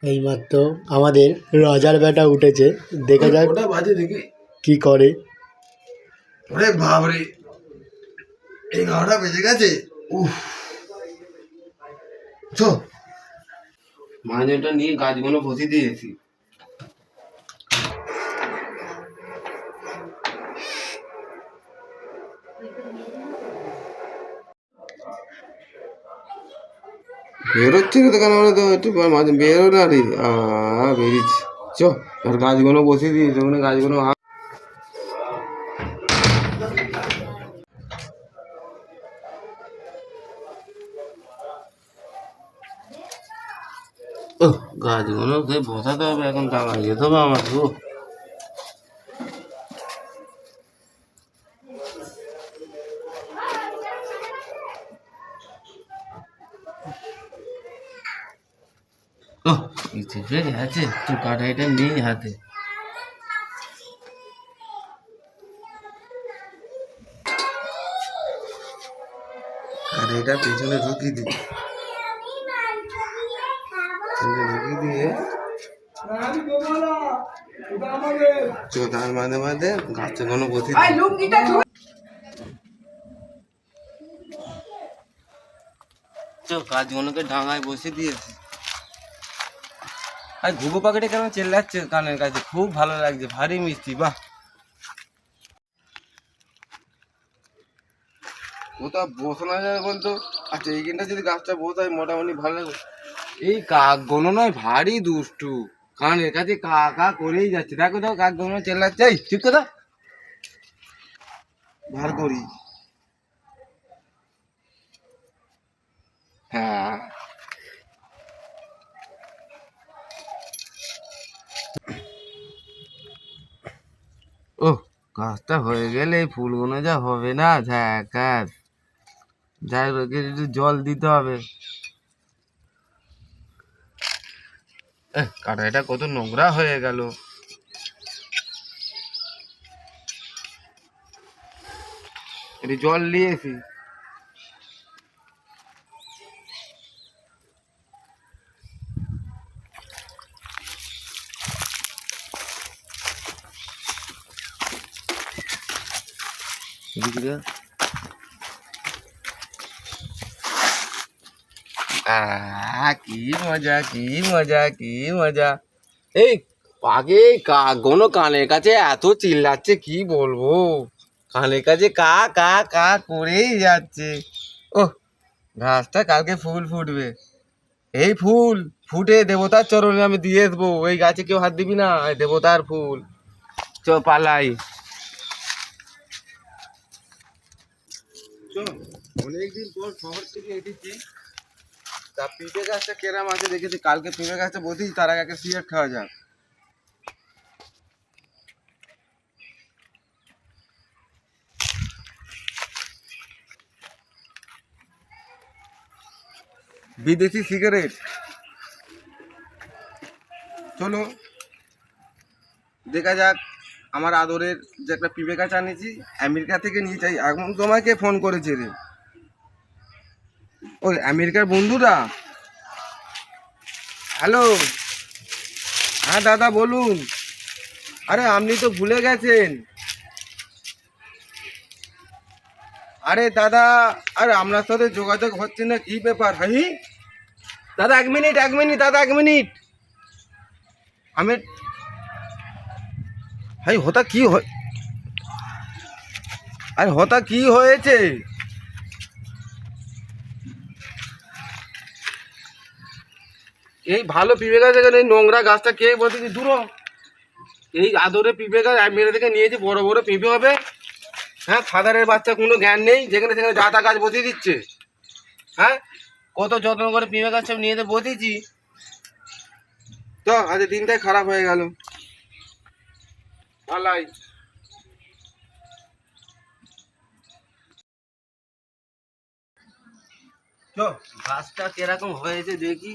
এইমাত্র আমাদের রাজার বেটা উঠেছে, দেখা যাক ওটা বাজে দেখি। কি করে। ওরে বাবরে, 11টা বেজে গেছে। উফ, চো মাঝেটা নিয়ে গাছগুলো বসিয়ে দিয়েছি। বেরোচ্ছে না তো কেন? আমরা তো একটু মাঝে বেরো না রে। বেরিয়েছি, চো আর গাছগুলো বসিয়ে দিয়েছি, ওখানে গাছগুলো গাছগুলো বসাতে হবে, এখন টাকা যেতে হবে আমার তো। চেপে গেছে, একটু কাটাইটা নেই হাতে। আর এটা পেছনে ঢুকিয়ে দিই, ঢুকিয়ে দিয়ে তার মাঝে মাঝে গাছে কোনো বসি গাছগুলোকে ডাঙায় বসে দিয়েছি। আর ঘুঘু পাখিটা কেন চেল্লাচ্ছে কানের কাছে, খুব ভালো লাগছে, ভারী মিষ্টি। বাহ, কোথাও বসানো যাবে বলতো? আচ্ছা, এইখানটা যদি গাছটা বসায় মোটামুটি ভালো লাগবে। এই কাকগুলো নয় ভারী দুষ্টু, কানের কাছে কা কা করেই যাচ্ছে। দেখো দাও, কাকগুলো চেল্লাচ্ছে। এই ঠিক কথা, ভার করি। হ্যাঁ, ও গাছটা হয়ে গেলে এই ফুলগুলো যা হবে না, ঝাকাস। যাই হোক, একটু জল দিতে হবে। কাটাইটা কত নোংরা হয়ে গেল। একটু জল নিয়েছি। কি মজা, কি মজা, কি মজা। এই আগে কাকগুলো কানের কাছে এত চিল্লাচ্ছে, কি বলবো। কানের কাছে কা কা কা করেই যাচ্ছে। ও, ঘাসটা কালকে ফুল ফুটবে। এই ফুল ফুটে দেবতার চরণে আমি দিয়ে আসবো। ওই গাছে কেউ হাত দিবি না, দেবতার ফুল। চ পালাই। অনেকদিন পর শহর থেকে এসেছি, তা পিঁপে গাছটা কেরাম আছে দেখেছি। কালকে পিঁপে গাছটা বসেছি, তার আগে একটা সিগারেট খাওয়া যাক। বিদেশি সিগারেট, চলো দেখা যাক। আমার আদরের যে একটা পিঁপে গাছ আনিছি, আমেরিকা থেকে নিয়ে যাই। এখন তোমাকে ফোন করেছে রে, ওই আমেরিকার বন্ধুরা। হ্যালো, হ্যাঁ দাদা বলুন। আরে আপনি তো ভুলে গেছেন। আরে দাদা, আর আপনার সাথে যোগাযোগ হচ্ছে না, কি ব্যাপার? হাই দাদা, এক মিনিট, এক মিনিট দাদা, এক মিনিট। আমি হাই হতা কি হয়? আরে হতা কি হয়েছে? এই ভালো পিঁপে গাছ, এই নোংরা গাছটা কে বলতেছি? দূর হ। এই আদরে পিঁপে গাছ মেরে থেকে নিয়েছে, বড় বড় পিঁপে হবে। হ্যাঁ, ফাদারের বাচ্চা কোনো জ্ঞান নেই, যেখানে সেখানে যা তা গাছ বসিয়ে দিচ্ছে। হ্যাঁ, কত যত্ন করে পিঁপে গাছ সব নিয়ে বসেছি, তো আজ দিনটাই খারাপ হয়ে গেল। পালাই। তো গাছটা কিরকম হয়েছে দেখি।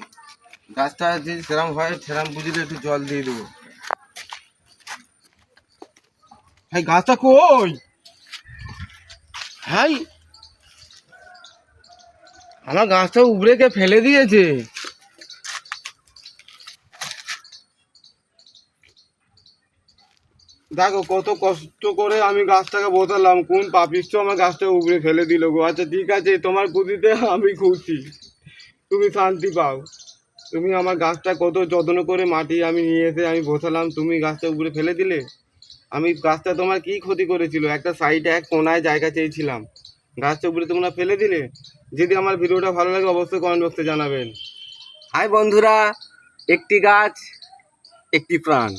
গাছটা যদি সেরকম হয়, সেরকম বুঝলে একটু জল দিয়ে দেবো। হ্যাঁ, গাছটা কই? হ্যাঁ, আমার গাছটা উপড়ে কে ফেলে দিয়েছে। দেখো কত কষ্ট করে আমি গাছটাকে বোঝালাম, কোন পাপিষ্ঠ আমার গাছটা উপরে ফেলে দিল গো। আচ্ছা ঠিক আছে, তোমার খুশিতে আমি খুশি, তুমি শান্তি পাও। তুমি আমার গাছটা কত যত্ন করে মাটি আমি নিয়ে এসে আমি বসালাম, তুমি গাছটা উপরে ফেলে দিলে। আমি গাছটা তোমার কি ক্ষতি করেছিল? একটা সাইডে এক কোনায় জায়গা চেয়েছিলাম, গাছটা উপরে তোমরা ফেলে দিলে। যদি আমার ভিডিওটা ভালো লাগে অবশ্যই কমেন্ট বক্সে জানাবেন। হাই বন্ধুরা, একটি গাছ একটি প্রাণ।